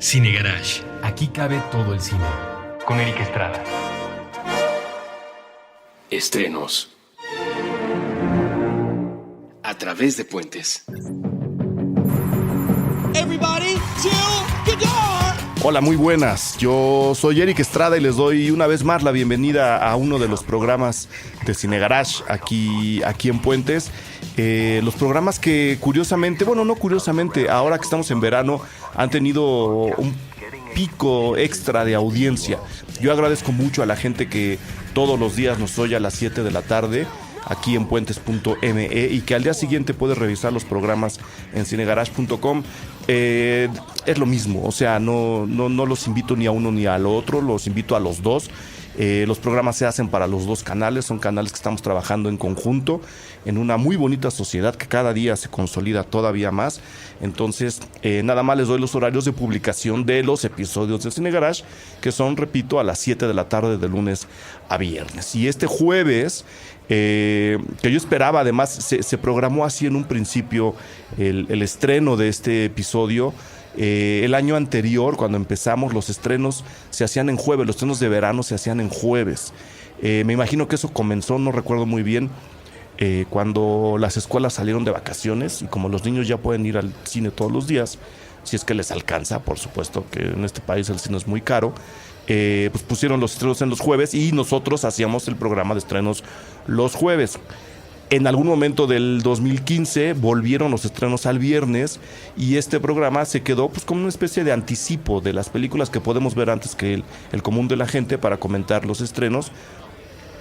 Cine Garage. Aquí cabe todo el cine. Con Eric Estrada. Estrenos. A través de puentes. Everybody till the door. Hola, muy buenas. Yo soy Eric Estrada y les doy una vez más la bienvenida a uno de los programas de Cine Garage aquí en Puentes. Los programas que curiosamente, bueno, no curiosamente, ahora que estamos en verano, han tenido un pico extra de audiencia. Yo agradezco mucho a la gente que todos los días nos oye a las 7 de la tarde aquí en puentes.me y que al día siguiente puede revisar los programas en cinegarage.com. Es lo mismo, o sea, no los invito ni a uno ni al otro, los invito a los dos. Los programas se hacen para los dos canales, son canales que estamos trabajando en conjunto en una muy bonita sociedad que cada día se consolida todavía más. Entonces, nada más les doy los horarios de publicación de los episodios de Cine Garage, que son, repito, a las 7 de la tarde de lunes a viernes. Y este jueves, que yo esperaba, además, se programó así en un principio el estreno de este episodio. El año anterior, cuando empezamos, los estrenos se hacían en jueves, los estrenos de verano se hacían en jueves. Me imagino que eso comenzó, no recuerdo muy bien, cuando las escuelas salieron de vacaciones y como los niños ya pueden ir al cine todos los días, si es que les alcanza, por supuesto que en este país el cine es muy caro, pues pusieron los estrenos en los jueves y nosotros hacíamos el programa de estrenos los jueves. En algún momento del 2015 volvieron los estrenos al viernes y este programa se quedó pues como una especie de anticipo de las películas que podemos ver antes que el común de la gente para comentar los estrenos.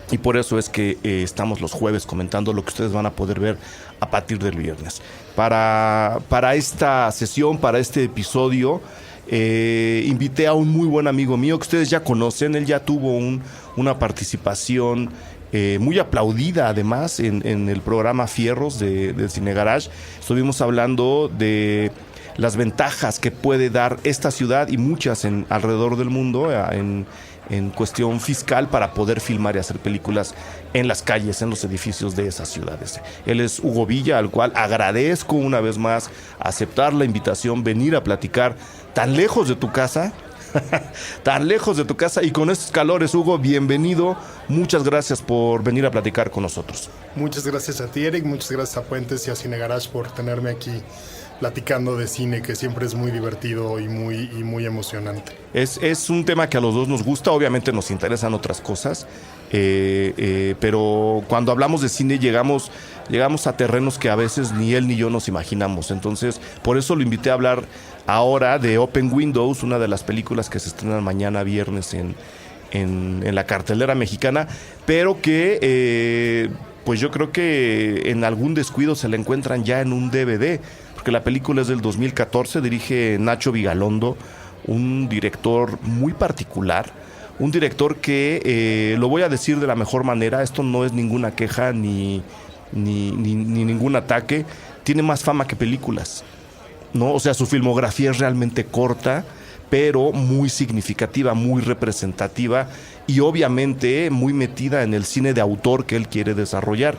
Y por eso es que estamos los jueves comentando lo que ustedes van a poder ver a partir del viernes. Para esta sesión, para este episodio, invité a un muy buen amigo mío que ustedes ya conocen. Él ya tuvo una participación muy aplaudida además en el programa Fierros de Cine Garage. Estuvimos hablando de las ventajas que puede dar esta ciudad y muchas alrededor del mundo en cuestión fiscal para poder filmar y hacer películas en las calles, en los edificios de esas ciudades. Él es Hugo Villa, al cual agradezco una vez más aceptar la invitación, venir a platicar tan lejos de tu casa. Tan lejos de tu casa y con estos calores. Hugo, bienvenido, muchas gracias por venir a platicar con nosotros. Muchas gracias a ti, Eric, muchas gracias a Puentes y a Cine Garage por tenerme aquí platicando de cine, que siempre es muy divertido y muy emocionante. Es un tema que a los dos nos gusta, obviamente nos interesan otras cosas, pero cuando hablamos de cine llegamos a terrenos que a veces ni él ni yo nos imaginamos. Entonces, por eso lo invité a hablar ahora de Open Windows, una de las películas que se estrenan mañana viernes en la cartelera mexicana, pero que pues yo creo que en algún descuido se la encuentran ya en un DVD, porque la película es del 2014, dirige Nacho Vigalondo, un director muy particular, un director que, lo voy a decir de la mejor manera, esto no es ninguna queja ni ningún ataque, tiene más fama que películas, ¿no? O sea, su filmografía es realmente corta, pero muy significativa, muy representativa y obviamente muy metida en el cine de autor que él quiere desarrollar.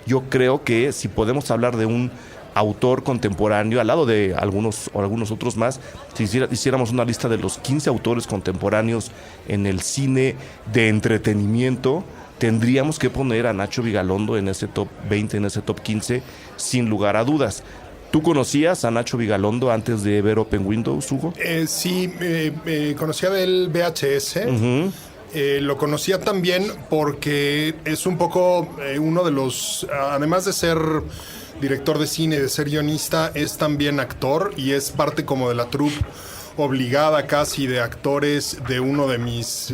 Yo creo que si podemos hablar de un autor contemporáneo, al lado de algunos otros más, si hiciéramos una lista de los 15 autores contemporáneos en el cine de entretenimiento, tendríamos que poner a Nacho Vigalondo en ese top 20, en ese top 15, sin lugar a dudas. ¿Tú conocías a Nacho Vigalondo antes de ver Open Windows, Hugo? Sí, conocía del VHS. Uh-huh. Lo conocía también porque es un poco uno de los, además de ser director de cine, de ser guionista, es también actor y es parte como de la troupe obligada casi de actores de uno de mis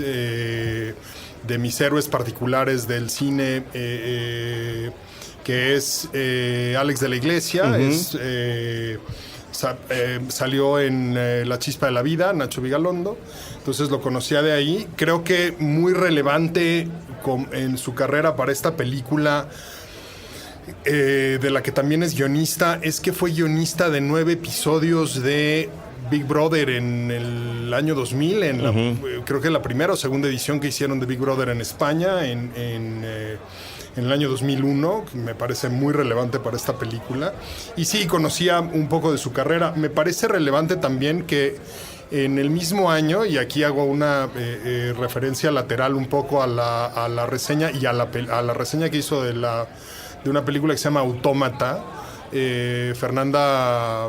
héroes particulares del cine, que es Alex de la Iglesia. Uh-huh. Salió en La Chispa de la Vida, Nacho Vigalondo. Entonces lo conocía de ahí. Creo que muy relevante en su carrera para esta película, de la que también es guionista, es que fue guionista de 9 episodios de Big Brother en el año 2000, creo que la primera o segunda edición que hicieron de Big Brother en España, en el año 2001, que me parece muy relevante para esta película. Y sí, conocía un poco de su carrera. Me parece relevante también que En el mismo año, y aquí hago una referencia lateral un poco a la reseña y a la reseña que hizo de una película que se llama Autómata, Fernanda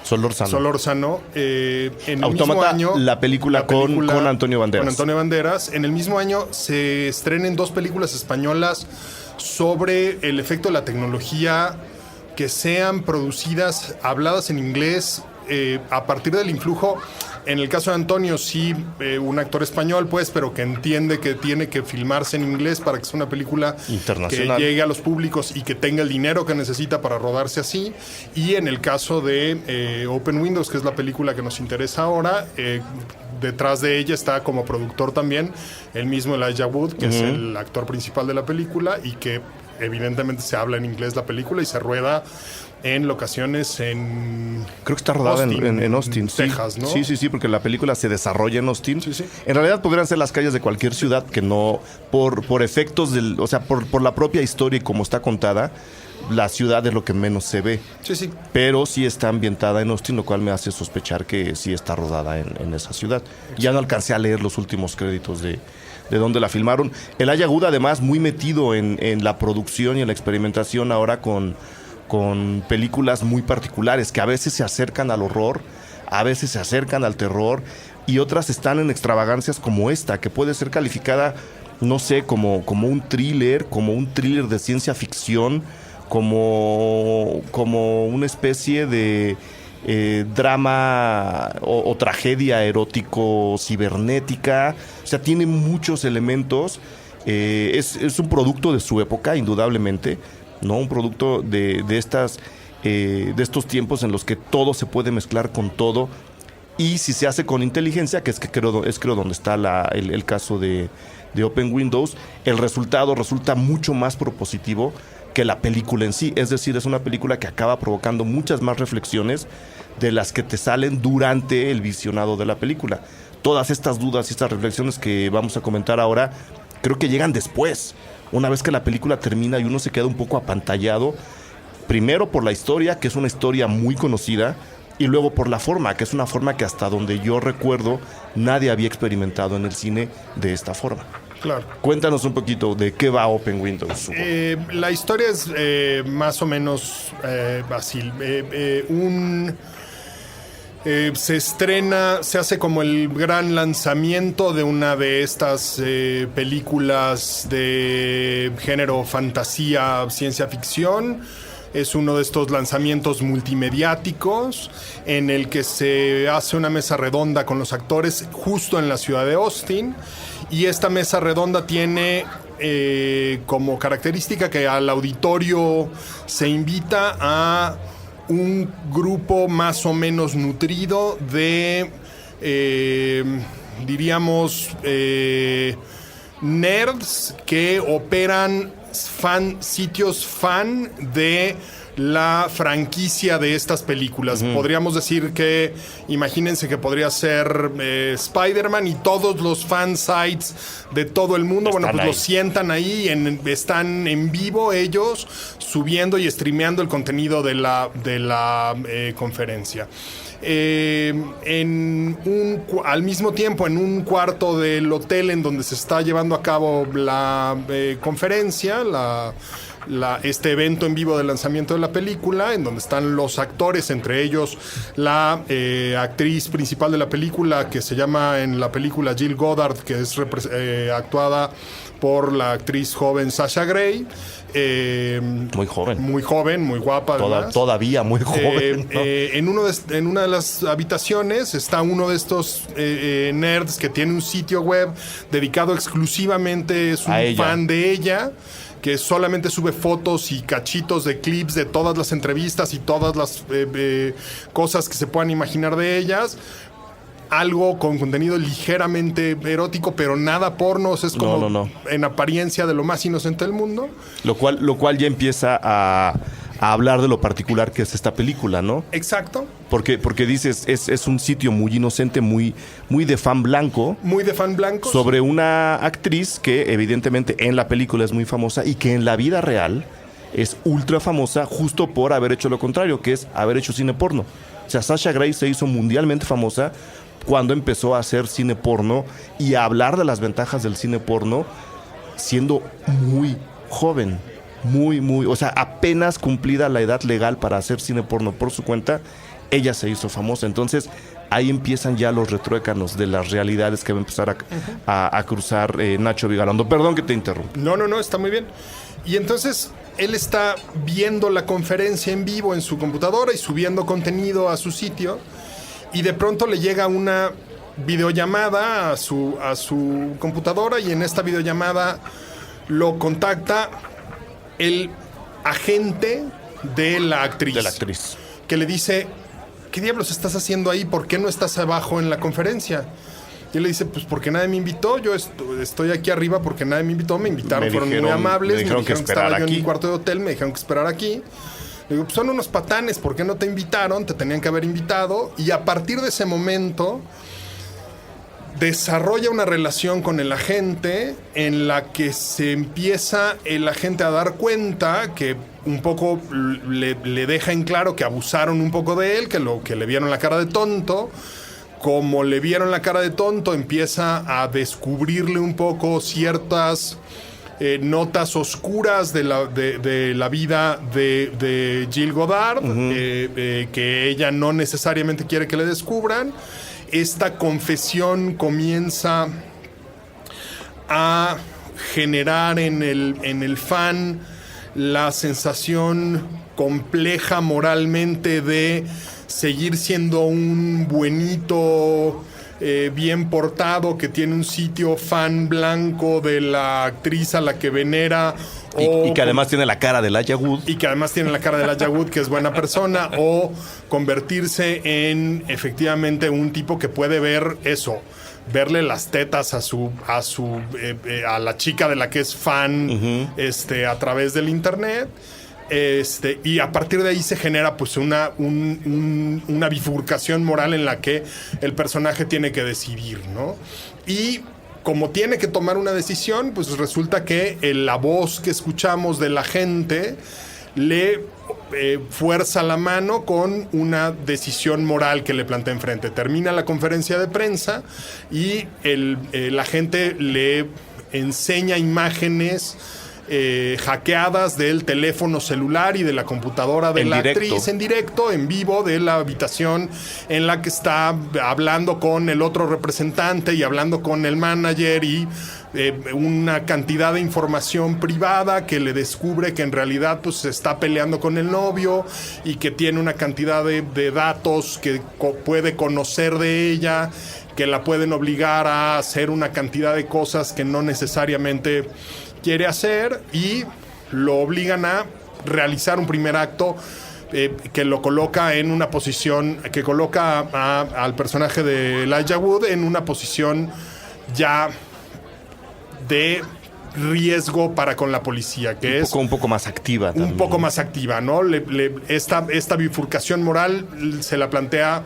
Solórzano. En el Autómata, mismo año, la película con Antonio Banderas. Con Antonio Banderas. En el mismo año se estrenen 2 películas españolas sobre el efecto de la tecnología que sean producidas, habladas en inglés, a partir del influjo. En el caso de Antonio, sí, un actor español, pues, pero que entiende que tiene que filmarse en inglés para que sea una película internacional, que llegue a los públicos y que tenga el dinero que necesita para rodarse así. Y en el caso de Open Windows, que es la película que nos interesa ahora, detrás de ella está como productor también el mismo Elijah Wood, que es el actor principal de la película y que evidentemente se habla en inglés la película y se rueda en locaciones en... Creo que está rodada en Austin, Texas, ¿no? Sí, porque la película se desarrolla en Austin. Sí. En realidad podrían ser las calles de cualquier ciudad que no, por efectos o sea, por la propia historia y como está contada, la ciudad es lo que menos se ve. Sí. Pero sí está ambientada en Austin, lo cual me hace sospechar que sí está rodada en esa ciudad. Ya no alcancé a leer los últimos créditos de dónde la filmaron. Elijah Wood, además, muy metido en la producción y en la experimentación ahora con películas muy particulares que a veces se acercan al horror, a veces se acercan al terror y otras están en extravagancias como esta, que puede ser calificada, no sé, como un thriller de ciencia ficción, como una especie de drama o tragedia erótico cibernética. O sea, tiene muchos elementos. Es un producto de su época, indudablemente, ¿no? Un producto de estos tiempos en los que todo se puede mezclar con todo, y si se hace con inteligencia, que creo donde está el caso de Open Windows, el resultado resulta mucho más propositivo que la película en sí. Es decir, es una película que acaba provocando muchas más reflexiones de las que te salen durante el visionado de la película. Todas estas dudas y estas reflexiones que vamos a comentar ahora, creo que llegan después, una vez que la película termina y uno se queda un poco apantallado, primero por la historia, que es una historia muy conocida, y luego por la forma, que es una forma que hasta donde yo recuerdo nadie había experimentado en el cine de esta forma. Claro. Cuéntanos un poquito de qué va Open Windows. La historia es más o menos así. Se estrena, se hace como el gran lanzamiento de una de estas películas de género fantasía, ciencia ficción. Es uno de estos lanzamientos multimediáticos en el que se hace una mesa redonda con los actores justo en la ciudad de Austin, y esta mesa redonda tiene como característica que al auditorio se invita a un grupo más o menos nutrido de, diríamos, nerds que operan sitios fan de la franquicia de estas películas. Podríamos decir que, imagínense que podría ser Spider-Man, y todos los fan sites de todo el mundo, bueno, pues ahí los sientan ahí, están en vivo ellos subiendo y streameando el contenido de la conferencia. Al mismo tiempo, en un cuarto del hotel en donde se está llevando a cabo la conferencia, este evento en vivo del lanzamiento de la película, en donde están los actores, entre ellos la actriz principal de la película, que se llama en la película Jill Goddard, que es actuada por la actriz joven Sasha Grey. Muy joven, muy guapa. Todavía muy joven, ¿no? En una de las habitaciones está uno de estos nerds que tiene un sitio web dedicado exclusivamente, es un fan de ella, que solamente sube fotos y cachitos de clips de todas las entrevistas y todas las cosas que se puedan imaginar de ellas. Algo con contenido ligeramente erótico, pero nada porno. O sea, es como no. En apariencia de lo más inocente del mundo. Lo cual ya empieza a hablar de lo particular que es esta película, ¿no? Exacto. Porque dices, es un sitio muy inocente, muy de fan blanco. Muy de fan blanco. Sobre una actriz que evidentemente en la película es muy famosa y que en la vida real es ultra famosa justo por haber hecho lo contrario, que es haber hecho cine porno. O sea, Sasha Grey se hizo mundialmente famosa cuando empezó a hacer cine porno y a hablar de las ventajas del cine porno siendo muy joven. O sea, apenas cumplida la edad legal para hacer cine porno por su cuenta, ella se hizo famosa. Entonces, ahí empiezan ya los retruécanos de las realidades que va a empezar a cruzar Nacho Vigalondo. Perdón que te interrumpa. No, está muy bien. Y entonces, él está viendo la conferencia en vivo en su computadora y subiendo contenido a su sitio, y de pronto le llega una videollamada a su computadora, y en esta videollamada lo contacta el agente de la actriz. Que le dice: ¿qué diablos estás haciendo ahí? ¿Por qué no estás abajo en la conferencia? Y él le dice: pues porque nadie me invitó. Yo estoy aquí arriba porque nadie me invitó. Me invitaron, fueron muy amables. Me dijeron que estaba yo en mi cuarto de hotel. Me dijeron que esperar aquí. Le digo: pues son unos patanes. ¿Por qué no te invitaron? Te tenían que haber invitado. Y a partir de ese momento desarrolla una relación con el agente en la que se empieza el agente a dar cuenta que un poco le deja en claro que abusaron un poco de él, que le vieron la cara de tonto. Como le vieron la cara de tonto, empieza a descubrirle un poco ciertas notas oscuras de la vida de Jill Godard, que ella no necesariamente quiere que le descubran. Esta confesión comienza a generar en el fan la sensación compleja moralmente de seguir siendo un buenito bien portado que tiene un sitio fan blanco de la actriz a la que venera. Y que además tiene la cara de Elijah Wood. Que es buena persona. O convertirse en efectivamente un tipo que puede ver eso, verle las tetas a la chica de la que es fan, a través del internet. Y a partir de ahí se genera pues una bifurcación moral en la que el personaje tiene que decidir, ¿no? Y como tiene que tomar una decisión, pues resulta que la voz que escuchamos de la gente le fuerza la mano con una decisión moral que le plantea enfrente. Termina la conferencia de prensa y la gente le enseña imágenes hackeadas del teléfono celular y de la computadora de la actriz en directo, en vivo, de la habitación en la que está hablando con el otro representante y hablando con el manager, y una cantidad de información privada que le descubre que en realidad pues se está peleando con el novio y que tiene una cantidad de datos que puede conocer de ella, que la pueden obligar a hacer una cantidad de cosas que no necesariamente quiere hacer, y lo obligan a realizar un primer acto que lo coloca en una posición, que coloca al personaje de Elijah Wood en una posición ya de riesgo para con la policía, que es un poco más activa también. Un poco más activa, ¿no? Esta bifurcación moral se la plantea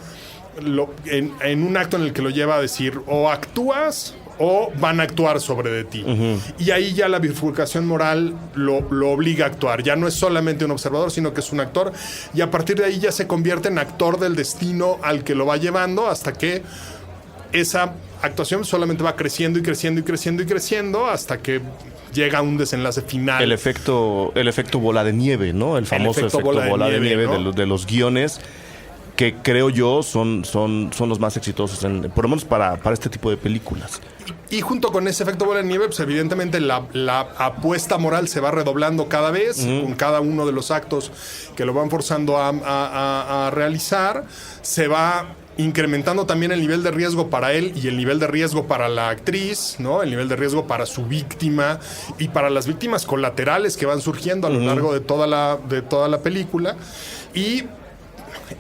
en un acto en el que lo lleva a decir: o actúas o van a actuar sobre de ti. Y ahí ya la bifurcación moral lo obliga a actuar. Ya no es solamente un observador, sino que es un actor. Y a partir de ahí ya se convierte en actor del destino al que lo va llevando, hasta que esa actuación solamente va creciendo y creciendo y creciendo y creciendo hasta que llega a un desenlace final. El efecto bola de nieve, ¿no? El famoso efecto bola de nieve, ¿no? de los guiones, que creo yo son los más exitosos, por lo menos para este tipo de películas. Y junto con ese efecto bola de nieve, pues evidentemente la apuesta moral se va redoblando cada vez, con cada uno de los actos que lo van forzando a realizar. Se va incrementando también el nivel de riesgo para él y el nivel de riesgo para la actriz, ¿no? El nivel de riesgo para su víctima y para las víctimas colaterales que van surgiendo a lo largo de toda la película. Y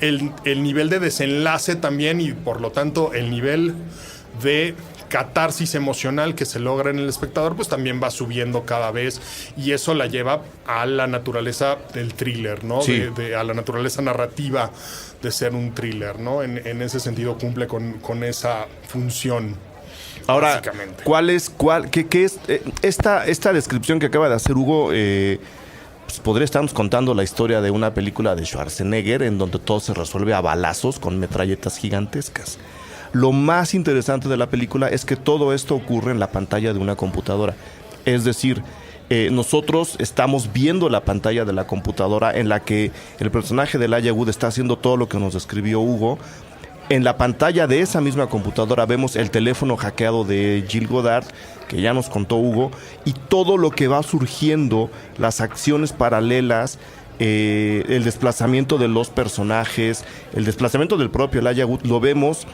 el nivel de desenlace también, y por lo tanto el nivel de catarsis emocional que se logra en el espectador, pues también va subiendo cada vez, y eso la lleva a la naturaleza del thriller, ¿no? Sí. A la naturaleza narrativa de ser un thriller, ¿no? En ese sentido cumple con esa función. Ahora, ¿qué es esta descripción que acaba de hacer Hugo? pues podría estarnos contando la historia de una película de Schwarzenegger en donde todo se resuelve a balazos con metralletas gigantescas. Lo más interesante de la película es que todo esto ocurre en la pantalla de una computadora. Es decir, nosotros estamos viendo la pantalla de la computadora en la que el personaje de Elijah Wood está haciendo todo lo que nos describió Hugo. En la pantalla de esa misma computadora vemos el teléfono hackeado de Jill Goddard, que ya nos contó Hugo, y todo lo que va surgiendo, las acciones paralelas, el desplazamiento de los personajes, el desplazamiento del propio Elijah Wood, lo vemos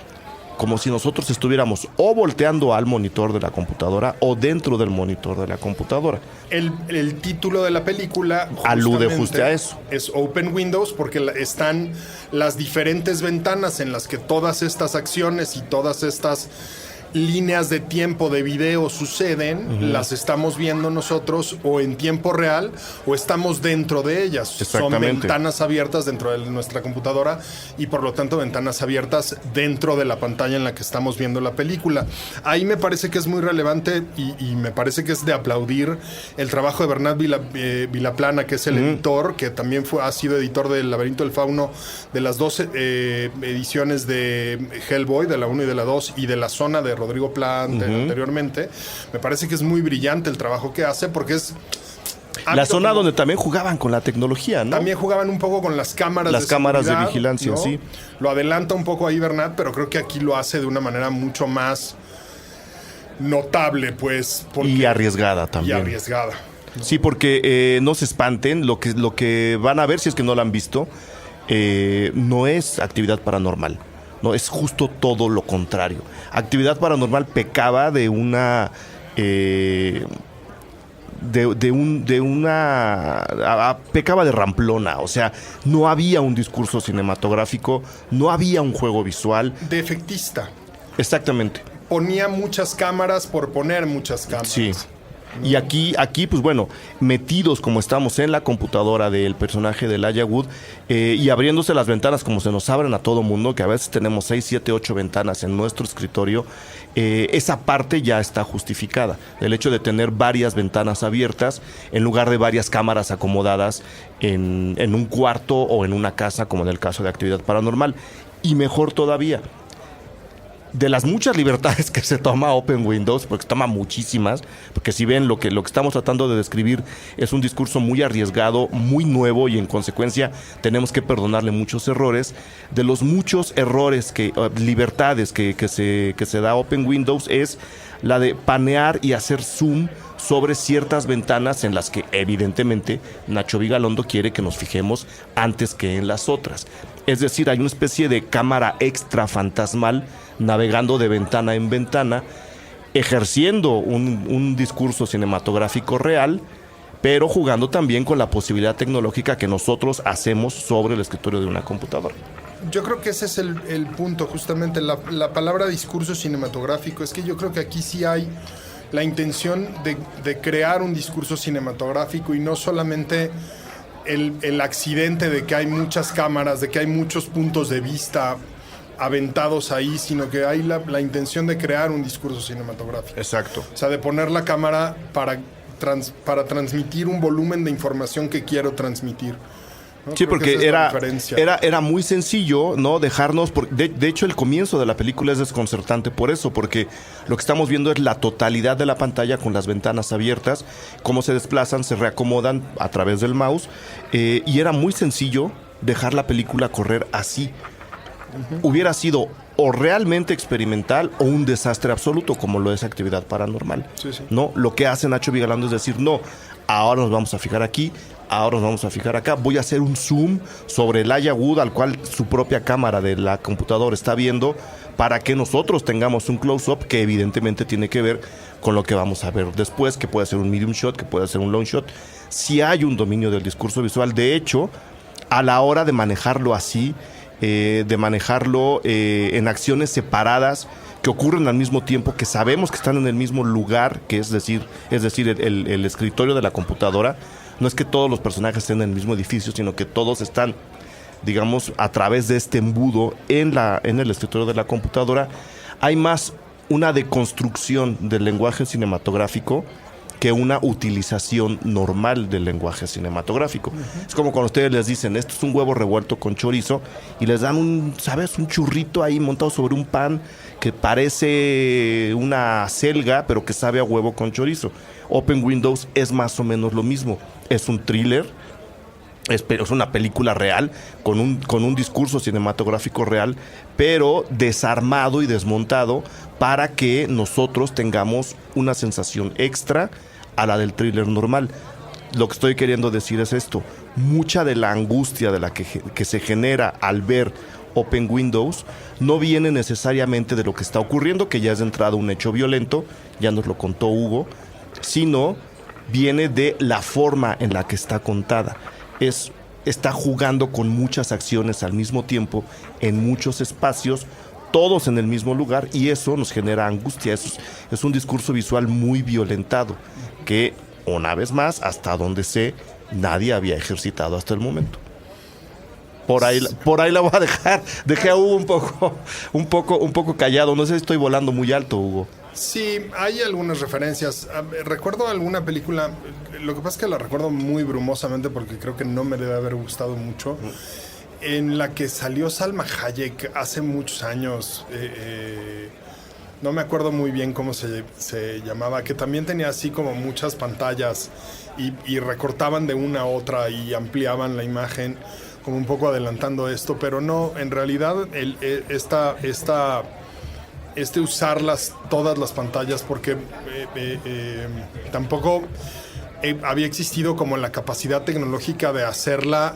como si nosotros estuviéramos o volteando al monitor de la computadora o dentro del monitor de la computadora. El título de la película alude justo a eso. Es Open Windows porque están las diferentes ventanas en las que todas estas acciones y todas estas líneas de tiempo de video suceden, las estamos viendo nosotros o en tiempo real o estamos dentro de ellas. Son ventanas abiertas dentro de nuestra computadora y por lo tanto ventanas abiertas dentro de la pantalla en la que estamos viendo la película. Ahí me parece que es muy relevante y me parece que es de aplaudir el trabajo de Bernat Vilaplana, que es el editor, que también ha sido editor del Laberinto del Fauno, de las 2 ediciones de Hellboy, de la 1 y de la 2, y de La Zona de Rodrigo Plant anteriormente. Me parece que es muy brillante el trabajo que hace porque es... La zona donde también jugaban con la tecnología, ¿no? También jugaban un poco con las cámaras de vigilancia, ¿no? Sí. Lo adelanta un poco ahí Bernat, pero creo que aquí lo hace de una manera mucho más notable, pues. Y arriesgada también. Y arriesgada. Sí, porque no se espanten, lo que van a ver, si es que no lo han visto, no es Actividad Paranormal. No, es justo todo lo contrario. Actividad Paranormal pecaba de una... pecaba de ramplona, o sea, no había un discurso cinematográfico, no había un juego visual. De efectista. Exactamente. Ponía muchas cámaras por poner muchas cámaras. Sí. Y aquí, pues bueno, metidos como estamos en la computadora del personaje de Elijah Wood y abriéndose las ventanas como se nos abren a todo mundo, que a veces tenemos 6, 7, 8 ventanas en nuestro escritorio, esa parte ya está justificada. El hecho de tener varias ventanas abiertas en lugar de varias cámaras acomodadas en un cuarto o en una casa, como en el caso de Actividad Paranormal. Y mejor todavía, de las muchas libertades que se toma Open Windows, porque toma muchísimas, porque si ven lo que estamos tratando de describir es un discurso muy arriesgado, muy nuevo, y en consecuencia tenemos que perdonarle muchos errores. De los muchos errores, libertades que se da Open Windows, es la de panear y hacer zoom sobre ciertas ventanas en las que evidentemente Nacho Vigalondo quiere que nos fijemos antes que en las otras. Es decir, hay una especie de cámara extra fantasmal navegando de ventana en ventana, ejerciendo un discurso cinematográfico real, pero jugando también con la posibilidad tecnológica que nosotros hacemos sobre el escritorio de una computadora. Yo creo que ese es el punto, justamente, la palabra discurso cinematográfico. Es que yo creo que aquí sí hay la intención de crear un discurso cinematográfico y no solamente el accidente de que hay muchas cámaras, de que hay muchos puntos de vista aventados ahí, sino que hay la intención de crear un discurso cinematográfico. Exacto. O sea, de poner la cámara para transmitir un volumen de información que quiero transmitir, ¿no? Sí, Creo porque que esa es era muy sencillo, ¿no? Dejarnos... De hecho, el comienzo de la película es desconcertante por eso, porque lo que estamos viendo es la totalidad de la pantalla con las ventanas abiertas, cómo se desplazan, se reacomodan a través del mouse, y era muy sencillo dejar la película correr así. Hubiera sido o realmente experimental o un desastre absoluto, como lo es Actividad Paranormal. Sí, sí. No, lo que hace Nacho Vigalondo es decir, no, ahora nos vamos a fijar aquí, ahora nos vamos a fijar acá, voy a hacer un zoom sobre el Elijah Wood, al cual su propia cámara de la computadora está viendo, para que nosotros tengamos un close-up que evidentemente tiene que ver con lo que vamos a ver después, que puede ser un medium shot, que puede ser un long shot. Si hay un dominio del discurso visual, de hecho, a la hora de manejarlo así, de manejarlo en acciones separadas que ocurren al mismo tiempo, que sabemos que están en el mismo lugar, que es decir el escritorio de la computadora. No es que todos los personajes estén en el mismo edificio, sino que todos están, digamos, a través de este embudo en el escritorio de la computadora. Hay más una deconstrucción del lenguaje cinematográfico que una utilización normal del lenguaje cinematográfico. Es como cuando ustedes les dicen, esto es un huevo revuelto con chorizo, y les dan un churrito ahí montado sobre un pan que parece una selga, pero que sabe a huevo con chorizo. Open Windows es más o menos lo mismo. Es un thriller, es una película real, con un discurso cinematográfico real, pero desarmado y desmontado para que nosotros tengamos una sensación extra a la del thriller normal. Lo que estoy queriendo decir es esto: mucha de la angustia de la que se genera al ver Open Windows no viene necesariamente de lo que está ocurriendo, que ya es de entrada un hecho violento, ya nos lo contó Hugo, sino viene de la forma en la que está contada. Está jugando con muchas acciones al mismo tiempo, en muchos espacios, todos en el mismo lugar, y eso nos genera angustia. Es un discurso visual muy violentado, que, una vez más, hasta donde sé, nadie había ejercitado hasta el momento. Por ahí la voy a dejar. Dejé a Hugo un poco callado. No sé si estoy volando muy alto, Hugo. Sí, hay algunas referencias. Recuerdo alguna película, lo que pasa es que la recuerdo muy brumosamente porque creo que no me debe haber gustado mucho, en la que salió Salma Hayek hace muchos años. No me acuerdo muy bien cómo se llamaba, que también tenía así como muchas pantallas y recortaban de una a otra y ampliaban la imagen, como un poco adelantando esto, pero no, en realidad usar todas las pantallas, porque tampoco había existido como la capacidad tecnológica de hacerla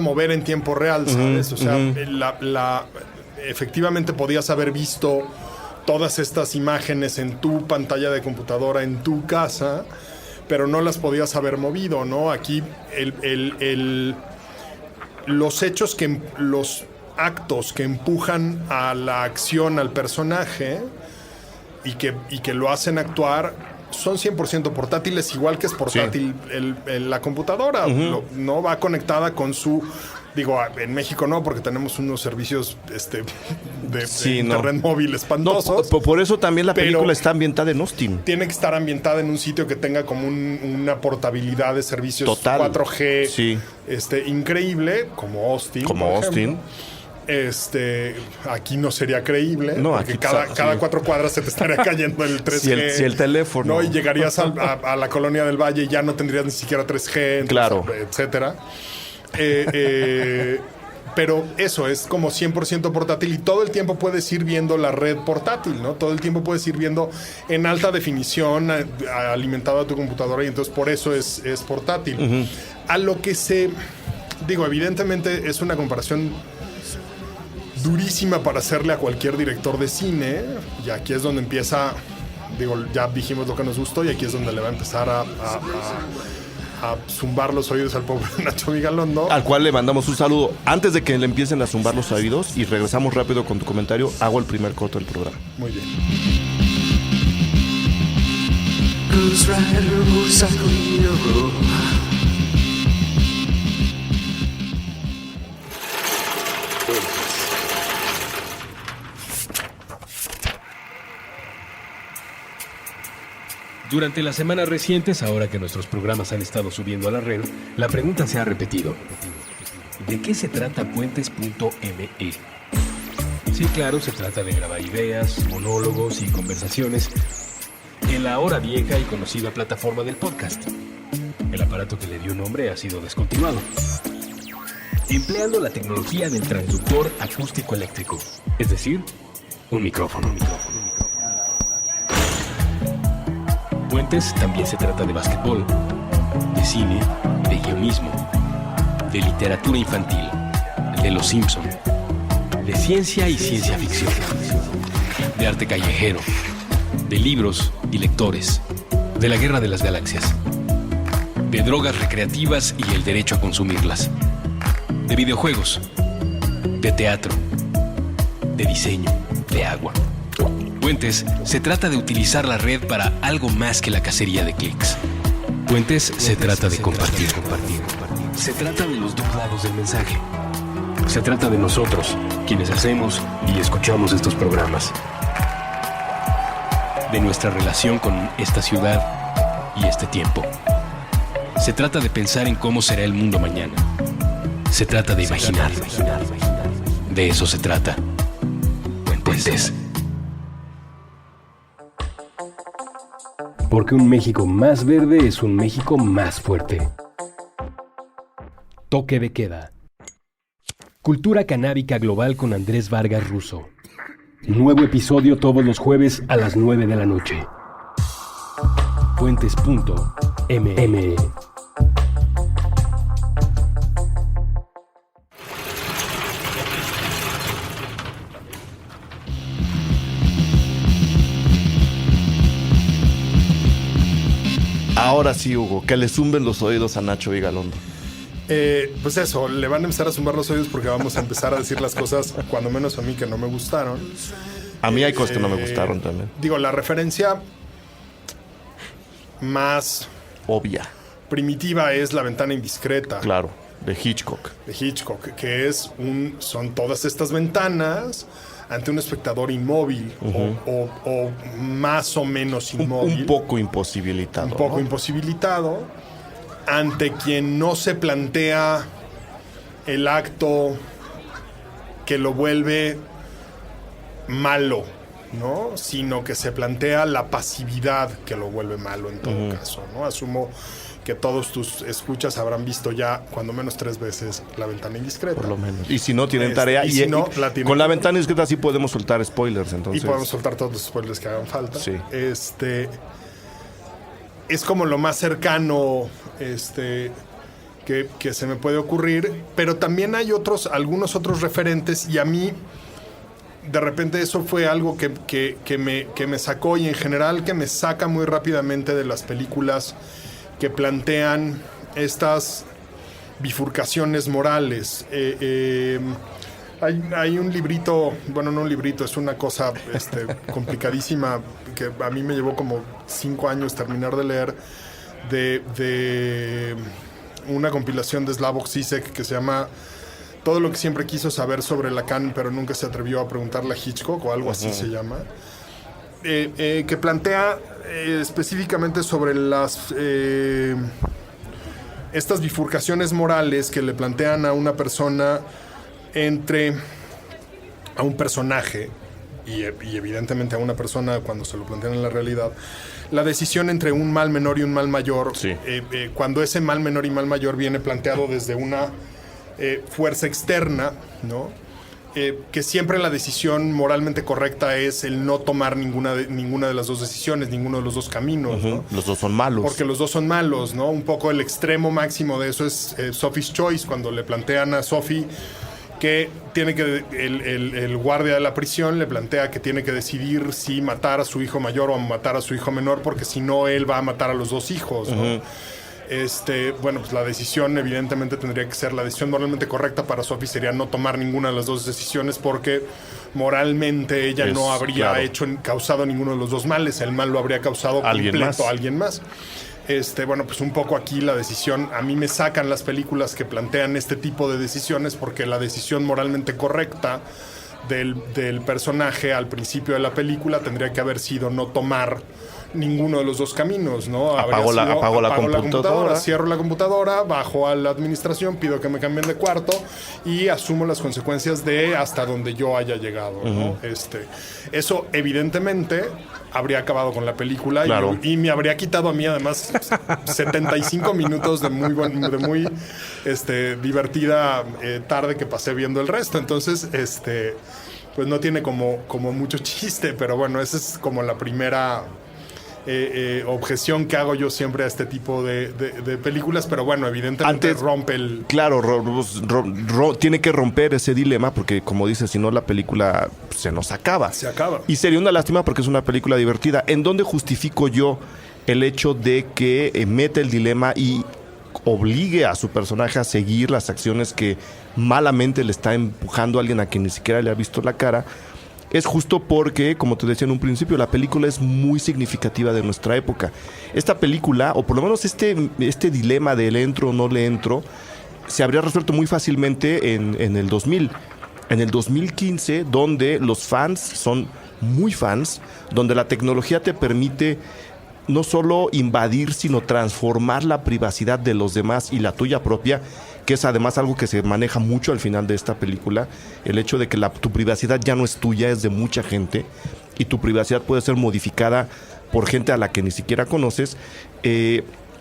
mover en tiempo real, ¿sabes? O sea, efectivamente podías haber visto todas estas imágenes en tu pantalla de computadora, en tu casa, pero no las podías haber movido, ¿no? Aquí los actos que empujan a la acción al personaje y que lo hacen actuar son 100% portátiles, igual que es portátil la computadora. No va conectada con su... Digo, en México no, porque tenemos unos servicios de internet móvil espantosos. No, por eso también la película está ambientada en Austin. Tiene que estar ambientada en un sitio que tenga como una portabilidad de servicios total. 4G increíble, como Austin. Como Austin. Aquí no sería creíble, no, porque cada 4 cuadras se te estaría cayendo el 3G. Si el teléfono. ¿no? Y llegarías a la colonia del Valle y ya no tendrías ni siquiera 3G, claro, etcétera. Pero eso es como 100% portátil y todo el tiempo puedes ir viendo la red portátil, ¿no? Todo el tiempo puedes ir viendo en alta definición alimentado a tu computadora, y entonces por eso es portátil. Uh-huh. A lo que evidentemente es una comparación durísima para hacerle a cualquier director de cine, y aquí es donde empieza, ya dijimos lo que nos gustó, y aquí es donde le va a empezar a zumbar los oídos al pobre Nacho Vigalondo, al cual le mandamos un saludo. Antes de que le empiecen a zumbar los oídos, y regresamos rápido con tu comentario, hago el primer corto del programa. Muy bien. Durante las semanas recientes, ahora que nuestros programas han estado subiendo a la red, la pregunta se ha repetido. ¿De qué se trata Puentes.me? Sí, claro, se trata de grabar ideas, monólogos y conversaciones en la ahora vieja y conocida plataforma del podcast. El aparato que le dio nombre ha sido descontinuado. Empleando la tecnología del transductor acústico eléctrico, es decir, un micrófono. Puentes también se trata de básquetbol, de cine, de guionismo, de literatura infantil, de Los Simpson, de ciencia y ciencia ficción, de arte callejero, de libros y lectores, de la guerra de las galaxias, de drogas recreativas y el derecho a consumirlas, de videojuegos, de teatro, de diseño, de agua. Puentes se trata de utilizar la red para algo más que la cacería de clics. Puentes se trata de compartir. Se trata de los dos lados del mensaje. Se trata de nosotros, quienes hacemos y escuchamos estos programas. de nuestra relación con esta ciudad y este tiempo. Se trata de pensar en cómo será el mundo mañana. Se trata de imaginar. De eso se trata. Puentes. Porque un México más verde es un México más fuerte. Toque de queda. Cultura canábica global con Andrés Vargas Russo. Nuevo episodio todos los jueves a las 9 de la noche. Puentes.mm. Ahora sí, Hugo, que le zumben los oídos a Nacho Vigalondo. Pues eso, le van a empezar a zumbar los oídos porque vamos a empezar a decir las cosas, cuando menos a mí, que no me gustaron. A mí hay cosas que no me gustaron también. Digo, la referencia más obvia, primitiva es La ventana indiscreta. Claro, de Hitchcock. De Hitchcock, que es son todas estas ventanas ante un espectador inmóvil, o más o menos inmóvil. Un poco imposibilitado. Un poco, ¿no?, imposibilitado, ante quien no se plantea el acto que lo vuelve malo, ¿no? Sino que se plantea la pasividad que lo vuelve malo en todo caso, ¿no? Asumo que todos tus escuchas habrán visto ya cuando menos 3 veces La ventana indiscreta. Por lo menos. Y si no tienen tarea, y si no, la tienen, con La ventana indiscreta sí podemos soltar spoilers, entonces. Y podemos soltar todos los spoilers que hagan falta. Sí. Es como lo más cercano que se me puede ocurrir, pero también hay algunos otros referentes, y a mí de repente eso fue algo que me sacó, y en general que me saca muy rápidamente de las películas que plantean estas bifurcaciones morales. Hay un librito, bueno, no un librito, es una cosa complicadísima que a mí me llevó como 5 años terminar de leer, de una compilación de Slavoj Žižek que se llama Todo lo que siempre quiso saber sobre Lacan, pero nunca se atrevió a preguntarle a Hitchcock, o algo así se llama, que plantea específicamente sobre estas bifurcaciones morales que le plantean a una persona a un personaje y evidentemente a una persona cuando se lo plantean en la realidad, la decisión entre un mal menor y un mal mayor, sí. Cuando ese mal menor y mal mayor viene planteado desde una fuerza externa, ¿no? Que siempre la decisión moralmente correcta es el no tomar ninguna de las dos decisiones, ninguno de los dos caminos, ¿no? Los dos son malos. Porque los dos son malos, ¿no? Un poco el extremo máximo de eso es Sophie's Choice, cuando le plantean a Sophie que tiene que el guardia de la prisión le plantea que tiene que decidir si matar a su hijo mayor o matar a su hijo menor, porque si no él va a matar a los dos hijos, ¿no? Bueno, pues la decisión evidentemente tendría que ser, la decisión moralmente correcta para Sophie sería no tomar ninguna de las dos decisiones, porque moralmente ella no habría causado ninguno de los dos males, el mal lo habría causado alguien más. Bueno, pues un poco aquí la decisión, a mí me sacan las películas que plantean este tipo de decisiones, porque la decisión moralmente correcta del personaje al principio de la película tendría que haber sido no tomar ninguno de los dos caminos, ¿no? Apago la computadora, cierro la computadora, bajo a la administración, pido que me cambien de cuarto y asumo las consecuencias de hasta donde yo haya llegado, ¿no? Eso evidentemente habría acabado con la película, claro. y me habría quitado a mí además 75 minutos de muy divertida tarde que pasé viendo el resto. Entonces, pues no tiene como mucho chiste, pero bueno, esa es como la primera objeción que hago yo siempre a este tipo de películas, pero bueno, evidentemente rompe el... Claro, tiene que romper ese dilema, porque como dices, si no la película se nos acaba. Se acaba. Y sería una lástima porque es una película divertida. ¿En dónde justifico yo el hecho de que mete el dilema y obligue a su personaje a seguir las acciones que malamente le está empujando a alguien a quien ni siquiera le ha visto la cara? Es justo porque, como te decía en un principio, la película es muy significativa de nuestra época. Esta película, o por lo menos este dilema de le entro o no le entro, se habría resuelto muy fácilmente en el 2000. En el 2015, donde los fans son muy fans, donde la tecnología te permite no solo invadir, sino transformar la privacidad de los demás y la tuya propia, que es además algo que se maneja mucho al final de esta película, el hecho de que tu privacidad ya no es tuya, es de mucha gente, y tu privacidad puede ser modificada por gente a la que ni siquiera conoces,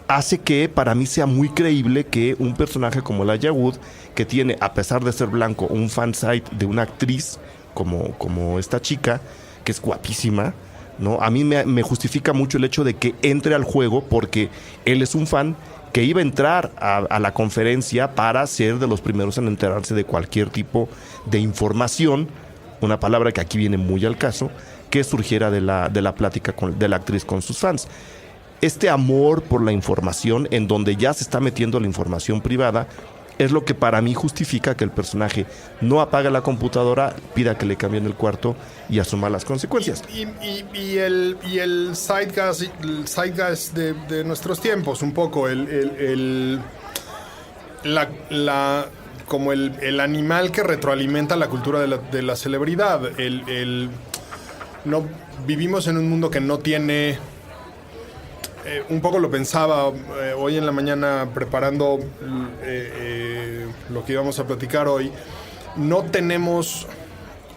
hace que para mí sea muy creíble que un personaje como Elijah Wood, que tiene, a pesar de ser blanco, un fansite de una actriz como esta chica, que es guapísima, ¿no? A mí me justifica mucho el hecho de que entre al juego, porque él es un fan que iba a entrar a la conferencia para ser de los primeros en enterarse de cualquier tipo de información, una palabra que aquí viene muy al caso, que surgiera de la plática de la actriz con sus fans. Este amor por la información, en donde ya se está metiendo la información privada, es lo que para mí justifica que el personaje no apague la computadora, pida que le cambien el cuarto y asuma las consecuencias. Y el zeitgeist de nuestros tiempos, un poco como el animal que retroalimenta la cultura de la celebridad. No, vivimos en un mundo que no tiene... un poco lo pensaba hoy en la mañana preparando lo que íbamos a platicar hoy. No tenemos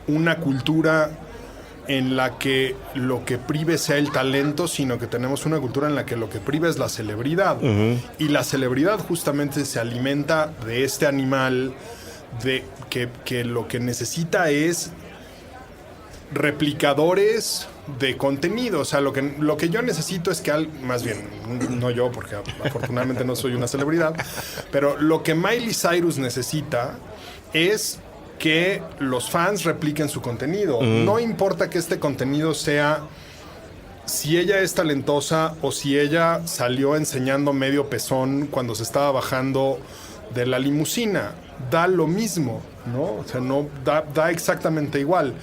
una cultura en la que lo que prive sea el talento, sino que tenemos una cultura en la que lo que prive es la celebridad. Uh-huh. Y la celebridad justamente se alimenta de este animal que lo que necesita es replicadores de contenido. O sea, lo que yo necesito es que más bien, no yo, porque afortunadamente no soy una celebridad, pero lo que Miley Cyrus necesita es que los fans repliquen su contenido. No importa que este contenido sea si ella es talentosa o si ella salió enseñando medio pezón cuando se estaba bajando de la limusina. Da lo mismo, ¿no? O sea, no da exactamente igual.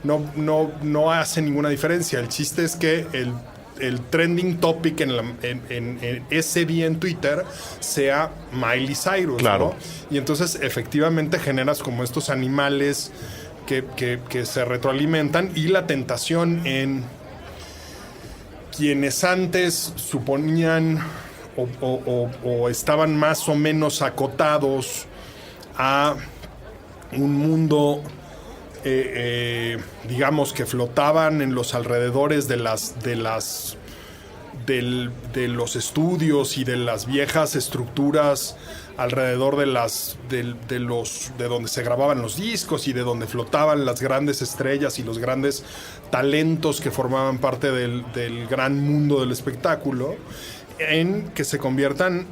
No hace ninguna diferencia. El chiste es que el trending topic en ese día en Twitter sea Miley Cyrus, claro, ¿no? Y entonces efectivamente generas como estos animales que se retroalimentan, y la tentación en quienes antes suponían o estaban más o menos acotados a un mundo digamos que flotaban en los alrededores de los estudios y de las viejas estructuras alrededor de donde se grababan los discos y de donde flotaban las grandes estrellas y los grandes talentos que formaban parte del gran mundo del espectáculo, en que se conviertan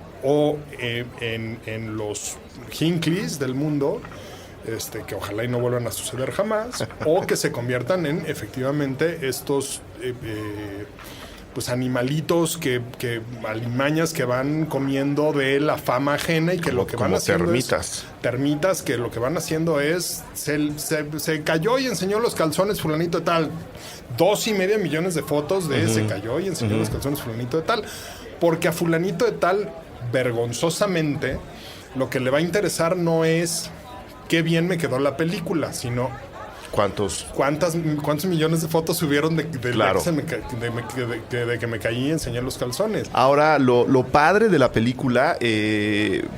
en los Hinkleys del mundo, que ojalá y no vuelvan a suceder jamás, o que se conviertan en efectivamente estos pues animalitos alimañas que van comiendo de la fama ajena, y que lo que van haciendo termitas que lo que van haciendo es se cayó y enseñó los calzones fulanito de tal, 2.5 millones de fotos de se cayó y enseñó los calzones fulanito de tal, porque a fulanito de tal vergonzosamente lo que le va a interesar no es qué bien me quedó la película, sino ¿cuántos millones de fotos subieron de que me caí y enseñé los calzones? Ahora, lo padre de la película,